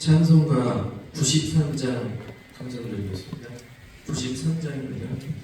찬송가 93장 감상드리겠습니다. 93장입니다.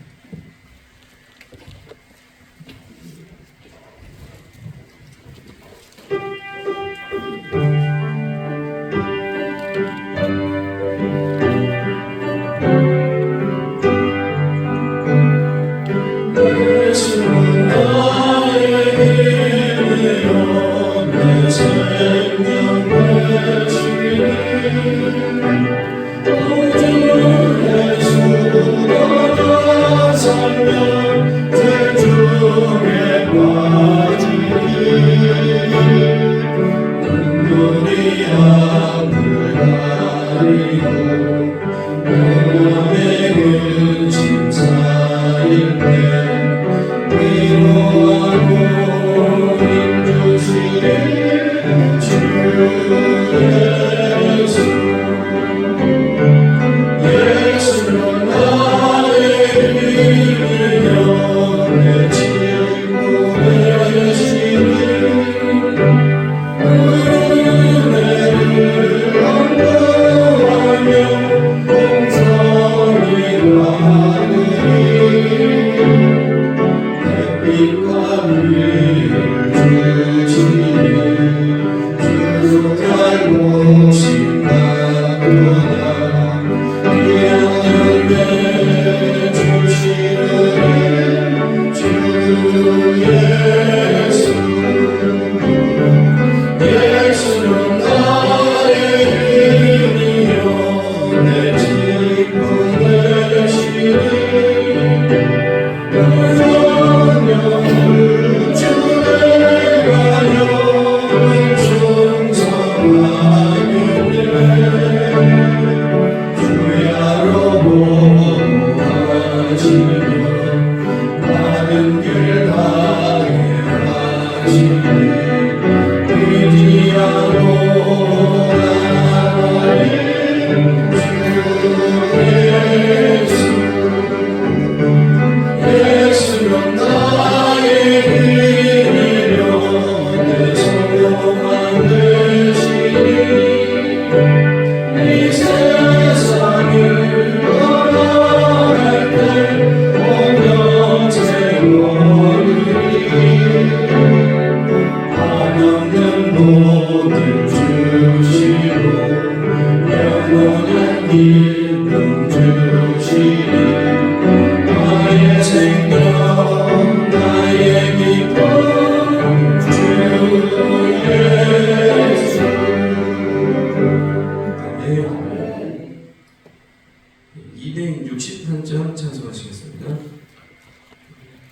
찬송하시겠습니다.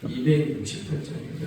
268장입니다.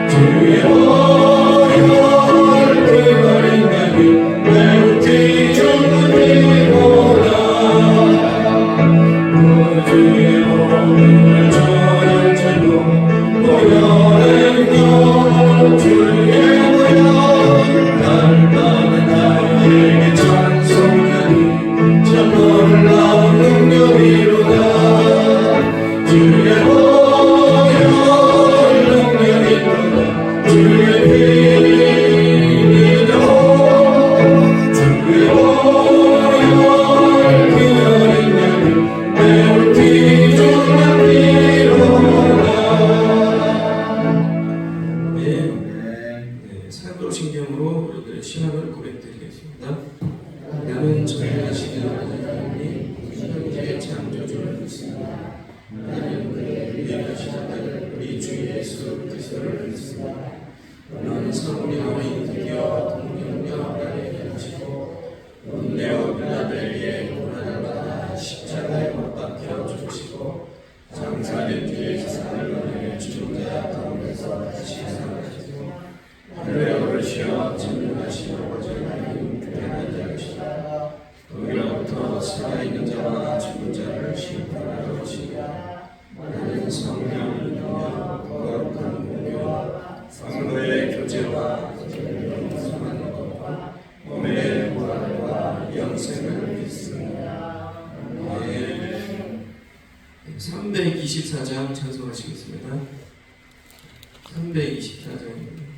주의 오열 그거리나니 성령의 드디어 동력력 나에게 주시고 본네오 빌라델리의 고난을 받아 십자가에 못 박혀 죽으시고 장사된 뒤에 세상을 너에게 죽은 자 가운데서 다시 살아나시고 하늘에 오르시어 전능하시고 어제 하나님 교회한 자이시다. 거기로부터 살아있는 자와 죽은 자를 심판하러 오시리라. 나는 성령을 믿으며 거룩한 공유 성도의 교제와 성하는 것과 몸의 부활과 영생을 믿습니다. 아멘. 324장 찬송하시겠습니다. 324장입니다.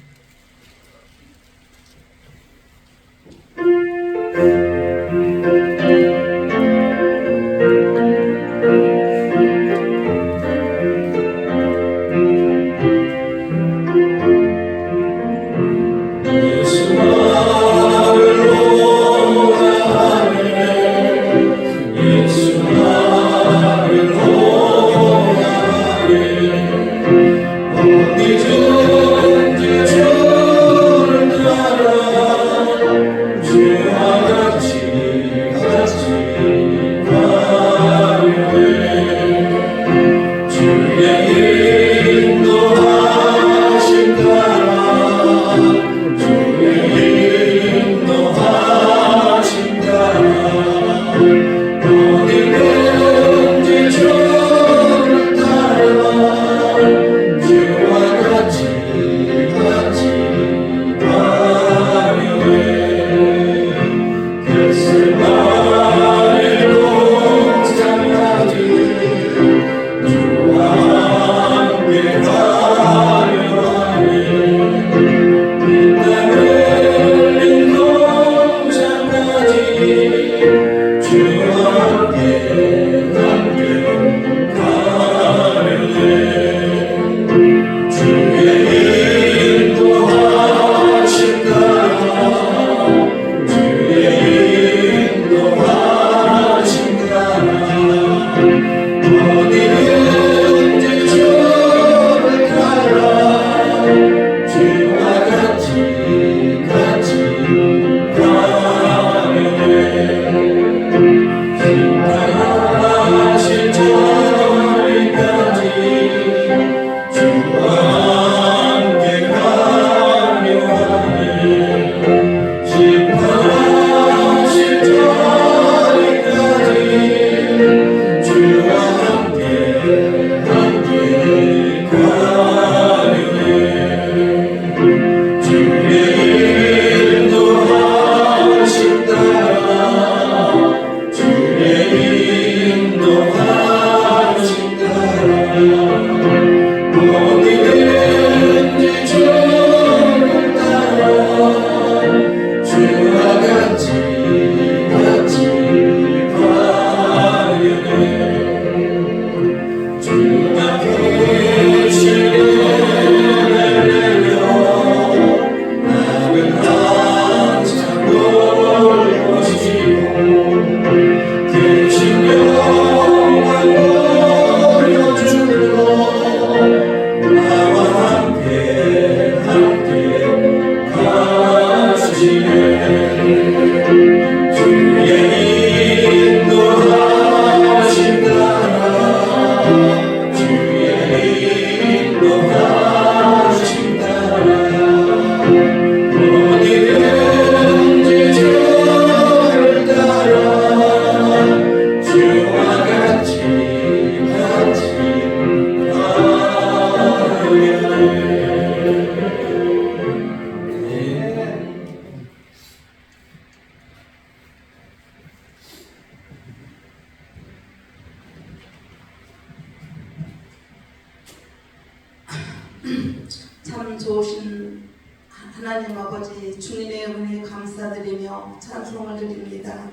참 좋으신 하나님 아버지 주님의 은혜 감사드리며 찬송을 드립니다.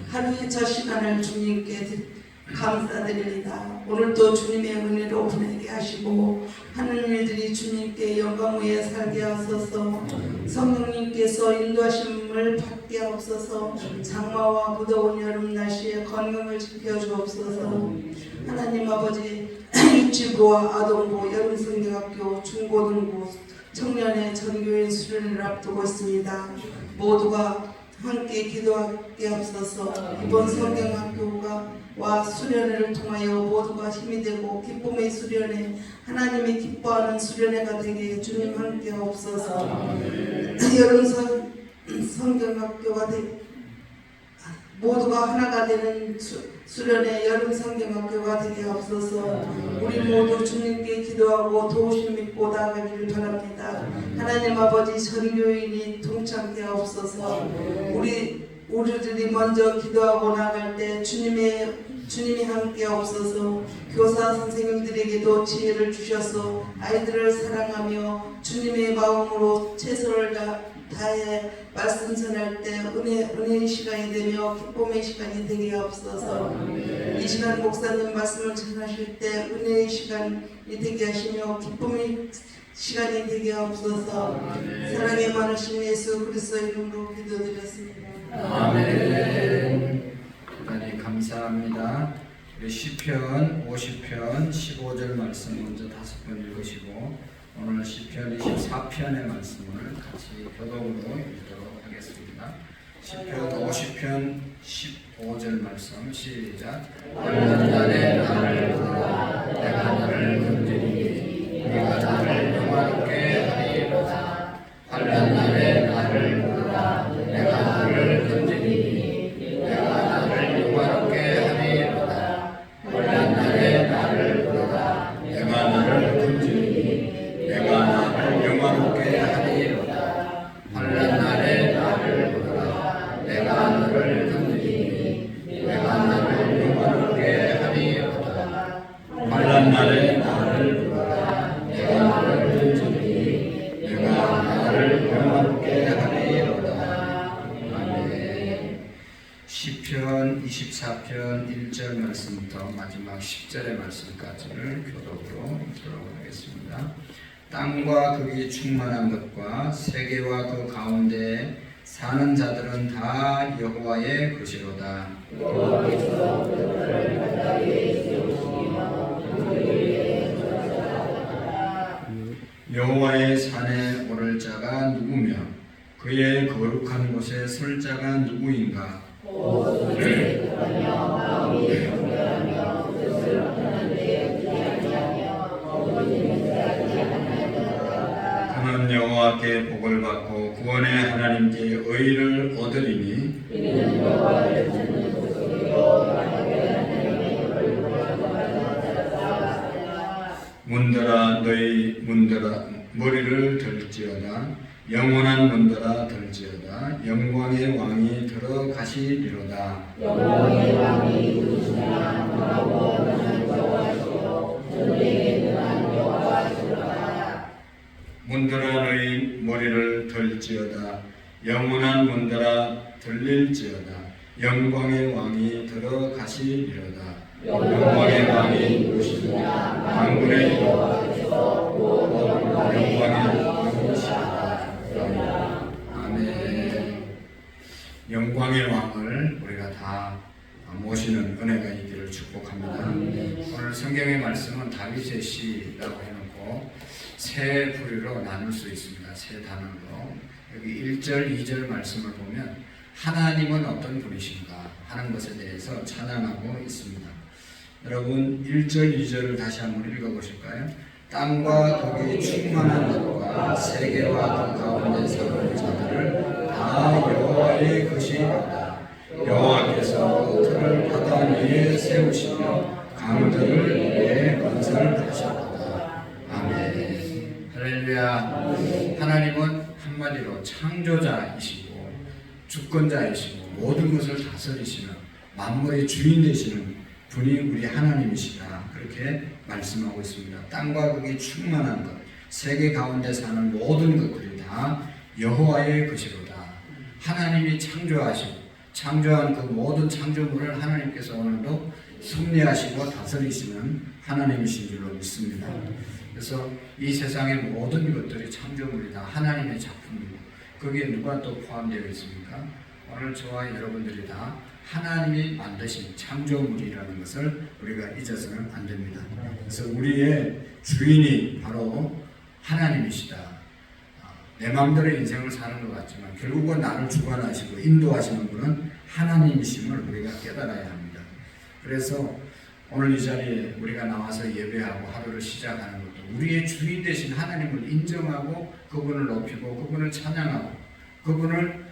하루의 저 시간을 주님께 감사드립니다. 오늘도 주님의 은혜로 보내게 하시고 하는 일들이 주님께 영광 위에 살게 하소서. 성령님께서 인도하심을 받게 하옵소서. 장마와 무더운 여름 날씨에 건강을 지켜주옵소서. 하나님 아버지 유치부와 아동부, 여름성경학교, 중고등부, 청년의 전교인 수련을 앞두고 있습니다. 모두가 함께 기도하게 앞서서 이번 성경학교와 수련회를 통하여 모두가 힘이 되고 기쁨의 수련회, 하나님이 기뻐하는 수련회가 되게 주님 함께 없어서 여름 성경학교가 모두가 하나가 되는 수련회 여름 성경학교가 되게 앞서서 우리 모두 주님께 기도하고 도우심 믿고 나아가기를 바랍니다. 하나님 아버지 전교인이 동참케 없어서 우리들이 먼저 기도하고 나갈 때 주님이 함께 없어서 교사 선생님들에게도 지혜를 주셔서 아이들을 사랑하며 주님의 마음으로 최선을 다해 말씀 전할 때 은혜의 시간이 되며 기쁨의 시간이 되게 없어서 이 시간 목사님 말씀을 전하실 때 은혜의 시간이 되게 하시며 기쁨의 시간이 되게 없어서 사랑이 많으신 예수 그리스도의 이름으로 기도드렸습니다. 아멘. 대단히 감사합니다. 우리 시편 50편 15절 말씀 먼저 5번 읽으시고 오늘 시편 24편의 말씀을 같이 교독으로 읽도록 하겠습니다. 시편 50편 15절 말씀 시작. 환난 날에 나를 부르라 내가 너를 건드리니 네가 나를 영화롭게 하리로다. 환난 날에 나를 부르라 내가 너를 건드리니 내가 나를 영화롭게 하리로다. 환난 날에 나를 부르라 내가 너를 건드리니 내가 나를 영화롭게 하리로다. 환난 날에 나를 부르라 내가 너를 건드리니 내가 나를 영화롭게 하리로다. 환난 날에 나를 부르라 내가 너를 건드리니 내가 나를 영화롭게 하리로다. 아멘. 시편 24편 1절 말씀부터 마지막 10절의 말씀까지를 교독으로 읽도록 하겠습니다. 땅과 거기 충만한 것과 세계와 그 가운데 사는 자들은 다 여호와의 것이로다. 여호와의 산에 오를 자가 누구며 그의 거룩한 곳에 설 자가 누구인가? 그는 여호와께 복을 받고 구원의 하나님께 의를 얻으리니 문들아 너희 문들아 머리를 들지어다. 영원한 문들아 들지어다. 영광의 왕이 들어가시리로다. 영광의 왕이 누구시냐? 너하고 너는 여호와시요 전쟁에 능한 여호와시로다. 문들아 너희 머리를 들지어다. 영원한 문들아 들릴지어다. 영광의 왕이 들어가시리로다. 영광의 왕이 누구시냐? 만군의 여호와께서 영광의 왕이시로다. 아멘. 영광의 왕을 우리가 다 모시는 은혜가 있기를 축복합니다. 오늘 성경의 말씀은 다윗의 시라고 해놓고 세 부류로 나눌 수 있습니다. 세 단어로. 여기 1절, 2절 말씀을 보면 하나님은 어떤 분이신가 하는 것에 대해서 찬양하고 있습니다. 여러분 1절, 2절을 다시 한번 읽어보실까요? 땅과 거기 충만한 것과 세계와 그 가운데 사는 자들을 다 여호와의 것이로다. 여호와께서 그 틀을 바다 위에 세우시며 강들을 위에 건설하셨도다. 아멘. 할렐루야. 하나님은 한마디로 창조자이시고 주권자이시고 모든 것을 다스리시는 만물의 주인 되시는 분이 우리 하나님이시다. 그렇게 말씀하고 있습니다. 땅과 거기 충만한 것, 세계 가운데 사는 모든 것들이 다 여호와의 것이로다. 하나님이 창조한 그 모든 창조물을 하나님께서 오늘도 섭리하시고 다스리시는 하나님이신 줄로 믿습니다. 그래서 이 세상의 모든 것들이 창조물이 다 하나님의 작품이고 거기에 누가 또 포함되어 있습니까? 오늘 저와 여러분들이 다 하나님이 만드신 창조물이라는 것을 우리가 잊어서는 안 됩니다. 그래서 우리의 주인이 바로 하나님이시다. 내 마음대로 인생을 사는 것 같지만 결국은 나를 주관하시고 인도하시는 분은 하나님이심을 우리가 깨달아야 합니다. 그래서 오늘 이 자리에 우리가 나와서 예배하고 하루를 시작하는 것도 우리의 주인 되신 하나님을 인정하고 그분을 높이고 그분을 찬양하고 그분을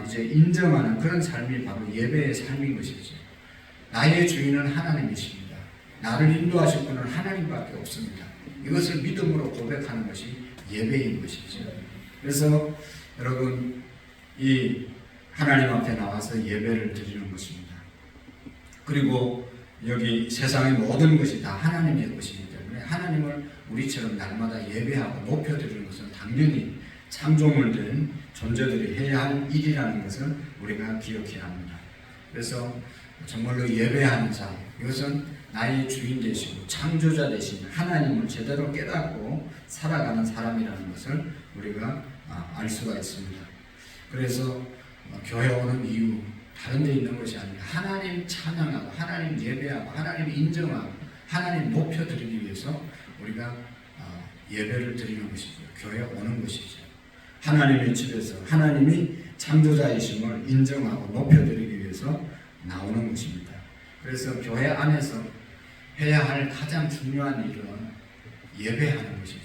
이제 인정하는 그런 삶이 바로 예배의 삶인 것이죠. 나의 주인은 하나님이십니다. 나를 인도하실 분은 하나님밖에 없습니다. 이것을 믿음으로 고백하는 것이 예배인 것이죠. 그래서 여러분 이 하나님 앞에 나와서 예배를 드리는 것입니다. 그리고 여기 세상의 모든 것이 다 하나님의 것이기 때문에 하나님을 우리처럼 날마다 예배하고 높여드리는 것은 당연히 창조물 된 존재들이 해야 할 일이라는 것을 우리가 기억해야 합니다. 그래서 정말로 예배하는 삶, 이것은 나의 주인 되시고 창조자 되신 하나님을 제대로 깨닫고 살아가는 사람이라는 것을 우리가 알 수가 있습니다. 그래서 교회 오는 이유 다른 데 있는 것이 아니라 하나님 찬양하고 하나님 예배하고 하나님 인정하고 하나님 높여드리기 위해서 우리가 예배를 드리는 것이죠. 교회 오는 것이죠. 하나님의 집에서 하나님이 창조자이심을 인정하고 높여드리기 위해서 나오는 것입니다. 그래서 교회 안에서 해야 할 가장 중요한 일은 예배하는 것이죠.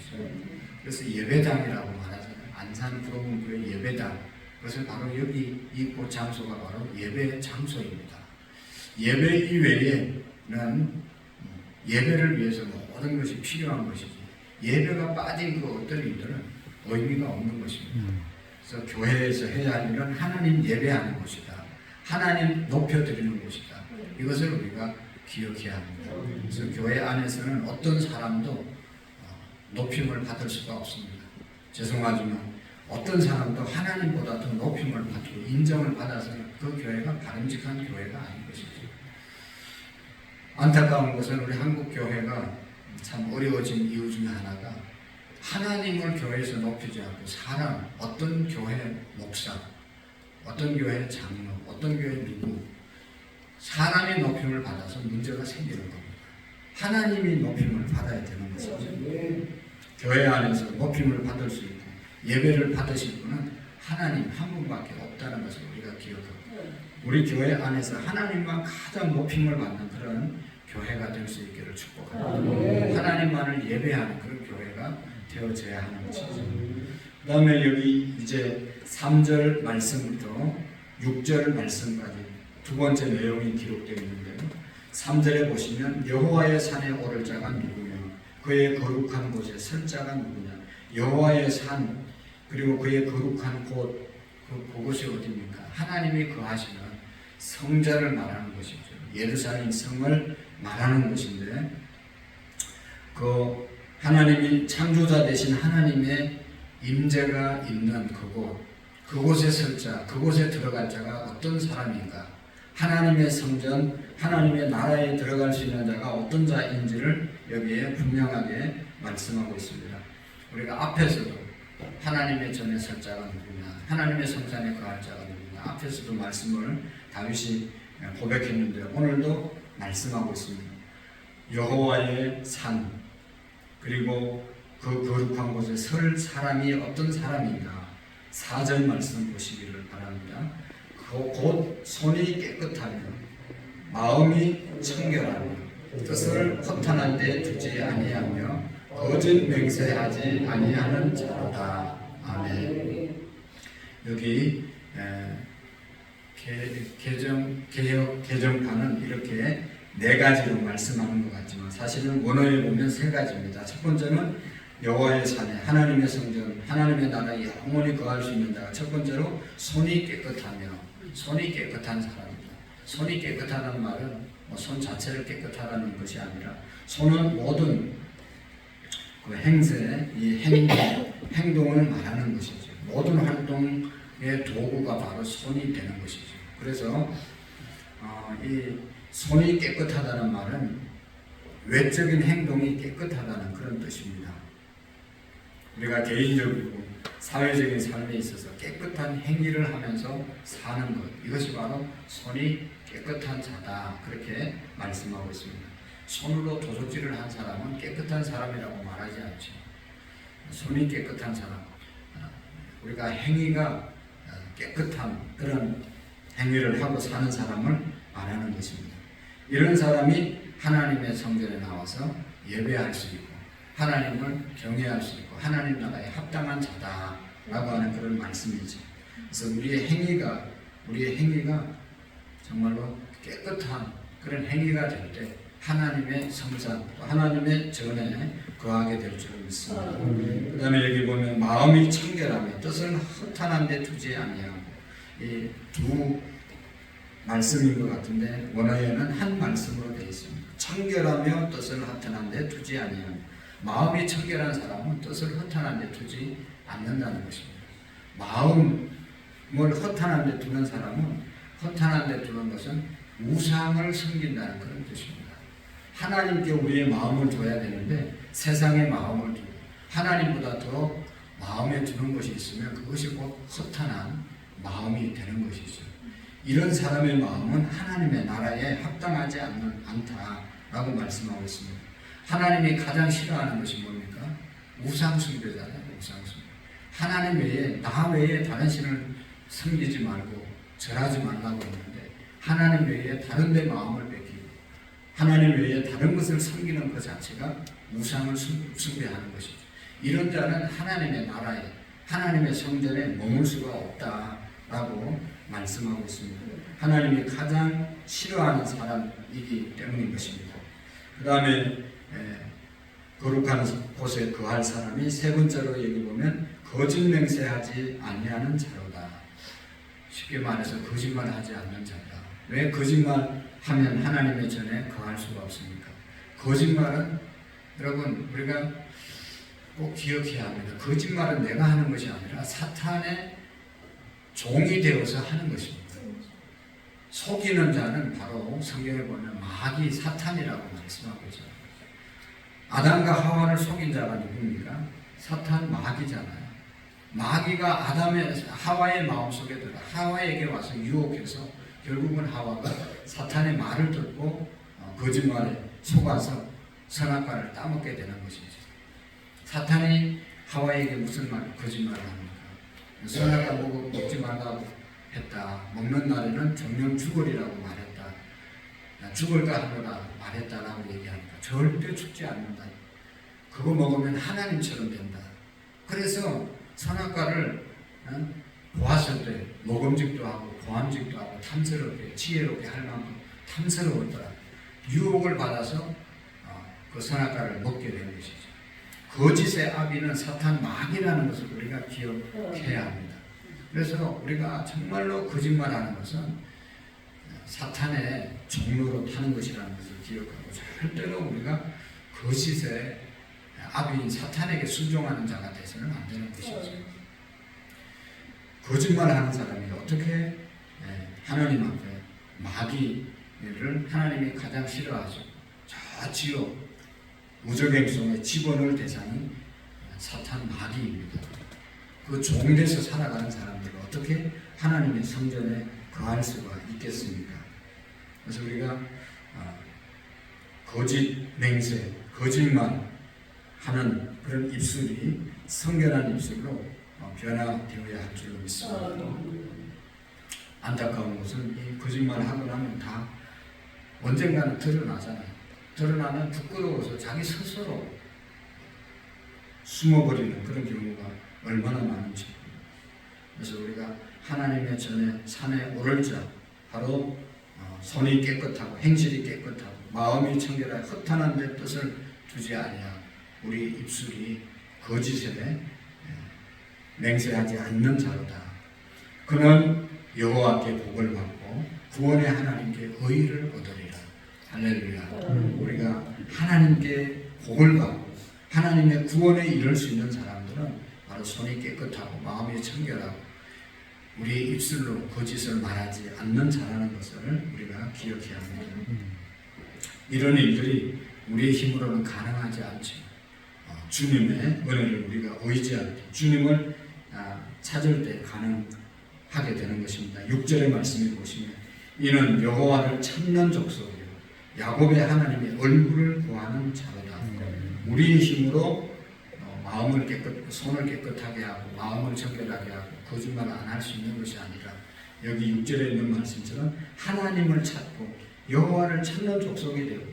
그래서 예배당이라고 말하잖아요. 안산 구로문교회 예배당. 그것은 바로 여기 이곳 장소가 바로 예배 장소입니다. 예배 이외에는 예배를 위해서 모든 것이 필요한 것이지 예배가 빠진 그 어떤 일들은 의미가 없는 것입니다. 그래서 교회에서 해야 할 일은 하나님 예배하는 것이다. 하나님 높여드리는 것이다. 이것을 우리가 기억해야 합니다. 그래서 교회 안에서는 어떤 사람도 높임을 받을 수가 없습니다. 죄송하지만 어떤 사람도 하나님보다 더 높임을 받고 인정을 받아서 그 교회가 바람직한 교회가 아닌 것이죠. 안타까운 것은 우리 한국 교회가 참 어려워진 이유 중에 하나가 하나님을 교회에서 높이지 않고 사람, 어떤 교회 목사, 어떤 교회 장로, 어떤 교회 누구 사람의 높임을 받아서 문제가 생기는 겁니다. 하나님이 높임을 받아야 되는 것이죠. 교회 안에서 높임을 받을 수 있고 예배를 받으실 분은 하나님 한 분밖에 없다는 것을 우리가 기억하고 우리 교회 안에서 하나님만 가장 높임을 받는 그런 교회가 될 수 있기를 축복합니다. 하나님만을 예배하는 그런 교회가 되어져야 하는 것이죠. 그 다음에 여기 이제 3절 말씀부터 6절 말씀까지 두 번째 내용이 기록되어 있는데요. 3절에 보시면 여호와의 산에 오를 자가 누구며 그의 거룩한 곳에 설 자가 누구냐. 여호와의 산 그리고 그의 거룩한 곳 그곳이 어디입니까? 하나님이 거하시는 성전을 말하는 것이죠. 예루살렘 성을 말하는 것인데 그 하나님이 창조자 되신 하나님의 임재가 있는 그곳에 설 자, 그곳에 들어갈 자가 어떤 사람인가? 하나님의 성전, 하나님의 나라에 들어갈 수 있는 자가 어떤 자인지를 여기에 분명하게 말씀하고 있습니다. 우리가 앞에서도 하나님의 전에 설 자가 누구냐, 하나님의 성산에 거할 자가 누구냐, 앞에서도 말씀을 다윗이 고백했는데 오늘도 말씀하고 있습니다. 여호와의 산 그리고 그 거룩한 곳에 설 사람이 어떤 사람인가 4절 말씀 보시기를 바랍니다. 곧 손이 깨끗하며 마음이 청결하며 뜻을 허탄한 데 두지 아니하며 거짓 맹세하지 아니하는 자로다. 아멘. 여기 개정판은 이렇게 4가지로 말씀하는 것 같지만 사실은 원어에 보면 3가지입니다. 첫 번째는 여호와의 산에 하나님의 성전, 하나님의 나라에 영원히 거할 수 있는 자가 첫 번째로 손이 깨끗하며 손이 깨끗한 사람입니다. 손이 깨끗하다는 말은 손 자체를 깨끗하다는 것이 아니라 손은 모든 그 행세, 이 행동을 말하는 것이죠. 모든 활동의 도구가 바로 손이 되는 것이죠. 그래서 이 손이 깨끗하다는 말은 외적인 행동이 깨끗하다는 그런 뜻입니다. 우리가 개인적이고 사회적인 삶에 있어서 깨끗한 행위를 하면서 사는 것, 이것이 바로 손이 깨끗한 자다, 그렇게 말씀하고 있습니다. 손으로 도적질을 한 사람은 깨끗한 사람이라고 말하지 않죠. 손이 깨끗한 사람, 우리가 행위가 깨끗한 그런 행위를 하고 사는 사람을 말하는 것입니다. 이런 사람이 하나님의 성전에 나와서 예배할 수 있고 하나님을 경외할 수 있고 하나님 나라에 합당한 자다라고 하는 그런 말씀이죠. 그래서 우리의 행위가 정말로 깨끗한 그런 행위가 될 때 하나님의 성산, 또 하나님의 전에 거하게 될 줄 믿습니다. 그 다음에 여기 보면 마음이 청결하며 뜻을 허탄한 데 두지 아니하고, 이 두 말씀인 것 같은데 원어에는 한 말씀으로 되어 있습니다. 청결하며 뜻을 허탄한 데 두지 아니하고, 마음이 청결한 사람은 뜻을 허탄한 데 두지 않는다는 것입니다. 마음을 허탄한 데 두는 사람은, 허탄한 데 두는 것은 우상을 섬긴다는 그런 뜻입니다. 하나님께 우리의 마음을 둬야 되는데 세상의 마음을 두고 하나님보다 더 마음에 두는 것이 있으면 그것이 곧 허탄한 마음이 되는 것이죠. 이런 사람의 마음은 하나님의 나라에 합당하지 않다라고 말씀하고 있습니다. 하나님이 가장 싫어하는 것이 뭡니까? 우상숭배잖아요. 우상숭배. 하나님 외에, 나 외에 다른 신을 섬기지 말고 절하지 말라고 했는데 하나님 외에 다른 데 마음을 뺏기고 하나님 외에 다른 것을 섬기는 것 자체가 우상을 숭배하는 것이죠. 이런 자는 하나님의 나라에, 하나님의 성전에 머물 수가 없다라고 말씀하고 있습니다. 하나님이 가장 싫어하는 사람이기 때문인 것입니다. 그 다음에 거룩한 곳에 거할 사람이 세 번째로 여기 보면 거짓 맹세하지 아니하는 자로다. 쉽게 말해서 거짓말하지 않는 자다. 왜 거짓말하면 하나님의 전에 거할 수가 없습니까? 거짓말은 여러분 우리가 꼭 기억해야 합니다. 거짓말은 내가 하는 것이 아니라 사탄의 종이 되어서 하는 것입니다. 속이는 자는 바로 성경에 보면 마귀 사탄이라고 말씀하고 있죠. 아담과 하와를 속인 자가 누굽니까? 사탄 마귀잖아요. 마귀가 하와의 마음속에 들어 하와에게 와서 유혹해서 결국은 하와가 사탄의 말을 듣고 거짓말에 속아서 선악과를 따먹게 되는 것이죠. 사탄이 하와에게 무슨 거짓말을 합니까? 선악과 먹지 말라고 했다. 먹는 날에는 정령 죽으리라고 말했다. 죽을까 하노라 말했다라고 얘기합니다. 절대 죽지 않는다. 그거 먹으면 하나님처럼 된다. 그래서 선악과를 보았을 때 먹음직도 하고 보암직도 하고 탐스럽게 지혜롭게 할 만큼 탐스러웠더라. 유혹을 받아서 그 선악과를 먹게 된 것이죠. 거짓의 아비는 사탄 마귀라는 것을 우리가 기억해야 합니다. 그래서 우리가 정말로 거짓말하는 것은 사탄의 종로로 타는 것이라는 것을 기억하고 절대로 우리가 거짓의 아비인 사탄에게 순종하는 자가 되서는 안 되는 것이죠. 거짓말하는 사람이 어떻게 하나님 앞에 마귀를 하나님이 가장 싫어하죠. 저 지옥 무저갱성에 집어넣을 대상이 사탄 마귀입니다. 그 종돼서 살아가는 사람들을 어떻게 하나님의 성전에 거할 수가 있겠습니까? 그래서 우리가 거짓 맹세, 거짓말 하는 그런 입술이 성결한 입술로 변화되어야 할 줄로 믿습니다. 안타까운 것은 이 거짓말 하고 나면 다 언젠가는 드러나잖아요. 드러나면 부끄러워서 자기 스스로 숨어버리는 그런 경우가 얼마나 많은지. 그래서 우리가 하나님의 전에 산에 오를 자, 바로 손이 깨끗하고 행실이 깨끗하고 마음이 청결하여 허탄한 데 뜻을 두지 아니하고 우리 입술이 거짓에 맹세하지 않는 자로다. 그는 여호와께 복을 받고 구원의 하나님께 의를 얻으리라. 할렐루야. 우리가 하나님께 복을 받고 하나님의 구원에 이를 수 있는 사람들은 바로 손이 깨끗하고 마음이 청결하고 우리의 입술로 거짓을 말하지 않는 자라는 것을 우리가 기억해야 합니다. 이런 일들이 우리의 힘으로는 가능하지 않죠. 주님의 은혜를 우리가 의지할 때, 주님을 찾을 때 가능하게 되는 것입니다. 6절의 말씀을 보시면 이는 여호와를 찾는 족속이요 야곱의 하나님의 얼굴을 구하는 자로다. 우리의 힘으로 손을 깨끗하게 하고 마음을 정결하게 하고 거짓말 안 할 수 있는 것이 아니라 여기 6절에 있는 말씀처럼 하나님을 찾고 여호와를 찾는 족속이 되고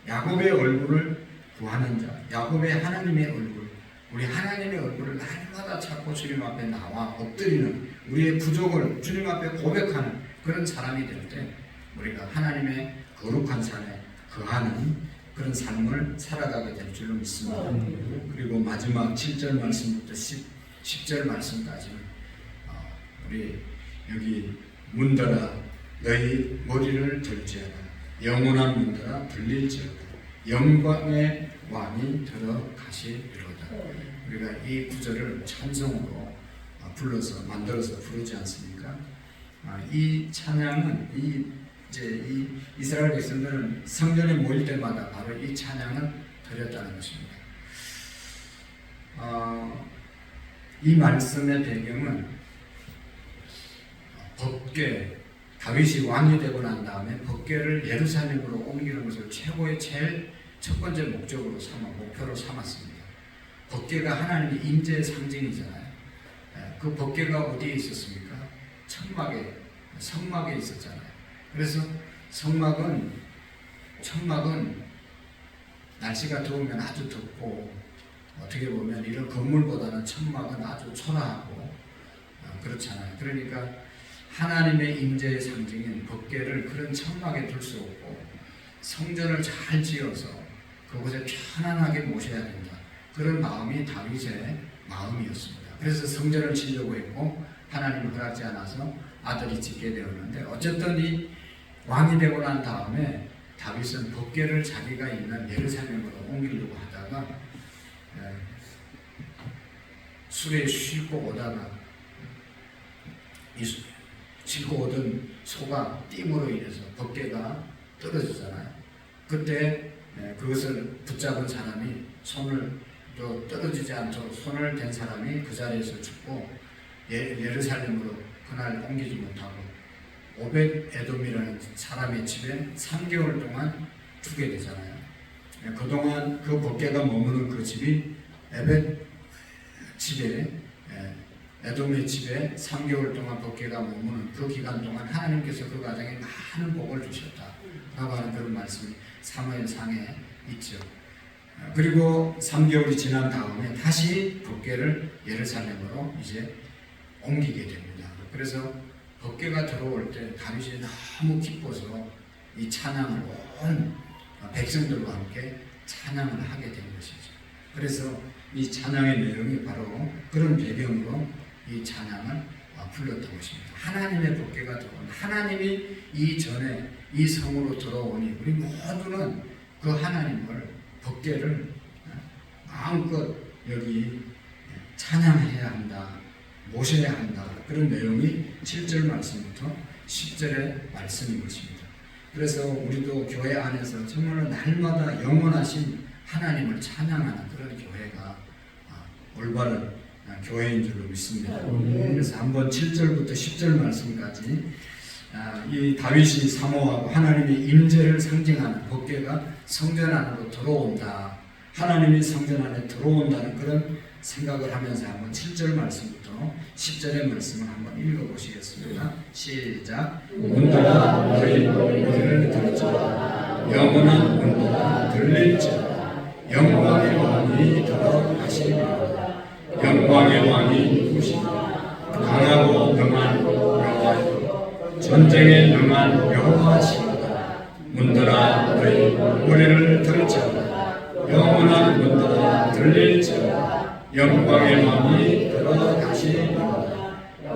야곱의 얼굴을 구하는 자, 야곱의 하나님의 얼굴, 우리 하나님의 얼굴을 날마다 찾고 주님 앞에 나와 엎드리는 우리의 부족을 주님 앞에 고백하는 그런 사람이 될 때 우리가 하나님의 거룩한 산에 거하는 그런 삶을 살아가게 될 줄로 믿습니다. 그리고 마지막 7절 말씀부터 10절 말씀까지는 우리 여기 문들아 너희 머리를 들지어다 영원한 문들아 들릴지어다 영광의 왕이 들어가시리로다. 우리가 이 구절을 찬송으로 불러서 만들어서 부르지 않습니까? 이 찬양은 이 이스라엘 백성들은 성전에 모일 때마다 바로 이 찬양을 드렸다는 것입니다. 이 말씀의 배경은 법궤, 다윗이 왕이 되고 난 다음에 법궤를 예루살렘으로 옮기는 것을 최고의 제일 첫 번째 목표로 삼았습니다. 법궤가 하나님의 임재의 상징이잖아요. 그 법궤가 어디에 있었습니까? 성막에 있었잖아요. 그래서 천막은 날씨가 더우면 아주 덥고 어떻게 보면 이런 건물보다는 천막은 아주 초라하고 그렇잖아요. 그러니까 하나님의 임재의 상징인 법궤를 그런 천막에 둘 수 없고 성전을 잘 지어서 그곳에 편안하게 모셔야 된다. 그런 마음이 다윗의 마음이었습니다. 그래서 성전을 지려고 했고 하나님이 허락지 않아서 아들이 짓게 되었는데 어쨌든 이 왕이 되고 난 다음에 다윗은 법궤를 자기가 있는 예루살렘으로 옮기려고 하다가 술에 쉬고 오다가 싣고 오던 소가 띵으로 인해서 법궤가 떨어지잖아요. 그때 그것을 붙잡은 사람이 손을 또 떨어지지 않도록 손을 댄 사람이 그 자리에서 죽고 예루살렘으로 그날 옮기지 못하고 오벳 에돔이라는 사람의 집에 3개월 동안 두게 되잖아요. 그동안 그 법궤가 머무는 그 집이 에돔의 집에 3개월 동안 법궤가 머무는 그 기간 동안 하나님께서 그 가정에 많은 복을 주셨다라고 하는 그런 말씀이 사무엘상에 있죠. 그리고 3개월이 지난 다음에 다시 법궤를 예루살렘으로 이제 옮기게 됩니다. 그래서 법궤가 들어올 때 다윗이 너무 기뻐서 이 찬양을 온 백성들과 함께 찬양을 하게 된 것이죠. 그래서 이 찬양의 내용이 바로 그런 배경으로 이 찬양을 불렀던 것입니다. 하나님의 법궤가 들어온 하나님이 이전에 이 성으로 들어오니 우리 모두는 그 하나님을 법궤를 마음껏 여기 찬양해야 한다, 모셔야 한다. 그런 내용이 7절 말씀부터 10절의 말씀인 것입니다. 그래서 우리도 교회 안에서 정말 날마다 영원하신 하나님을 찬양하는 그런 교회가 올바른 교회인 줄로 믿습니다. 그래서 한번 7절부터 10절 말씀까지 이 다윗이 사모하고 하나님의 임재를 상징하는 법궤가 성전 안으로 들어온다. 하나님이 성전 안에 들어온다는 그런 생각을 하면서 한번 7절 말씀부터 10절의 말씀을 한번 읽어보시겠습니다. 시작. 문들아 너희 머리를 들지어다 영원한 문들아 들릴지어다 영광의 왕이 들어가시리로다. 영광의 왕이 누구시냐? 강하고 명한 여호와시요 전쟁에 명한 여호와시로다. 문들아 너희 머리를 들지어다 영원한 문들아 들릴지어다 영광의 왕이 들어가시리로다.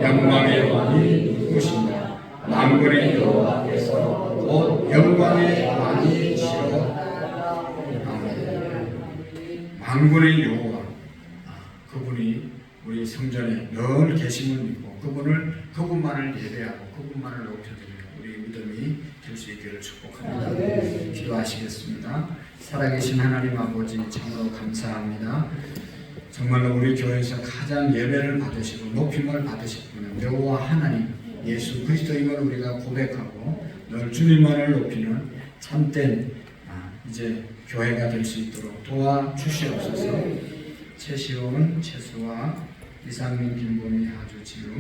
영광의 왕이 누구시냐? 만군의 여호와께서 곧 영광의 왕이시로다. 만군의 여호와, 그분이 우리 성전에 늘 계심을 믿고 그분만을 예배하고 그분만을 높여드리는 우리 믿음이 될 수 있기를 축복합니다. 기도하시겠습니다. 살아계신 하나님 아버지 참으로 감사합니다. 정말로 우리 교회에서 가장 예배를 받으시고 높임을 받으실 분은 여호와 하나님 예수 그리스도임을 우리가 고백하고 늘 주님만을 높이는 참된 이제 교회가 될 수 있도록 도와주시옵소서. 최시원, 최수아, 이상민, 김보미, 하주지루,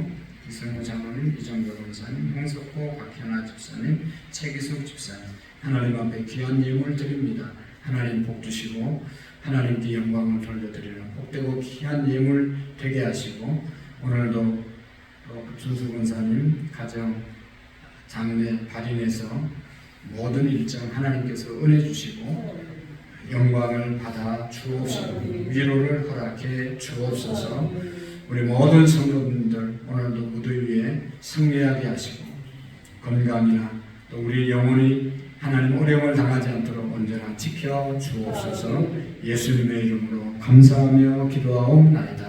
이승우 장로님, 이정교 권사님, 홍석호, 박현아 집사님, 최기숙 집사님, 하나님 앞에 귀한 예물 드립니다. 하나님 복 주시고 하나님께 영광을 돌려드리는 복되고 귀한 예물 되게 하시고, 오늘도 급순수 권사님 가정 장례 발인해서 모든 일정 하나님께서 은혜 주시고 영광을 받아 주옵시고 위로를 허락해 주옵소서. 우리 모든 성도분들 오늘도 무대 위에 승리하게 하시고 건강이나 또 우리 영혼이 하나님 어려움을 당하지 않도록 언제나 지켜 주옵소서. 예수님의 이름으로 감사하며 기도하옵나이다.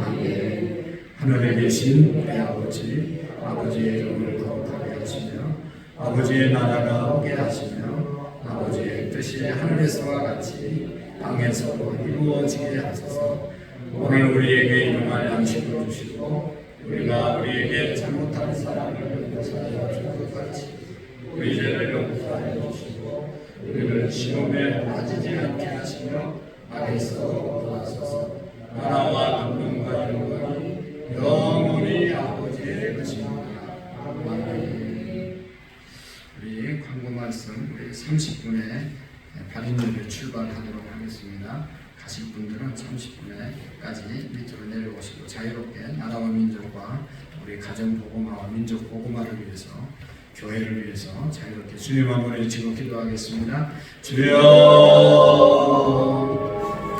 아멘. 하늘에 계신 우리 아버지, 아버지의 이름을 거룩하게 하시며 아버지의 나라가 오게 하시며 아버지의 뜻이 하늘에서와 같이 땅에서도 이루어지게 하소서. 오늘 우리에게 일용할 양식을 주시고 우리가 우리에게 잘못한 사람을 용서하여 줄 것 같이 우리 죄를 용서하여 주시고 우리를 시험에 빠지지 않게 하시며 악에서 구하소서. 나라와 권능과 영광이 영원히 아버지의 것입니다. 아멘. 우리 광고 말씀 우리 30분에 발인회를 출발하도록 하겠습니다. 가실 분들은 30분에까지 밑으로 내려오시고 자유롭게 나라와 민족과 우리 가정 복음화와 민족 복음화를 위해서 교회를 위해서 자유롭게 주님 한번 외치고 기도하겠습니다. 주여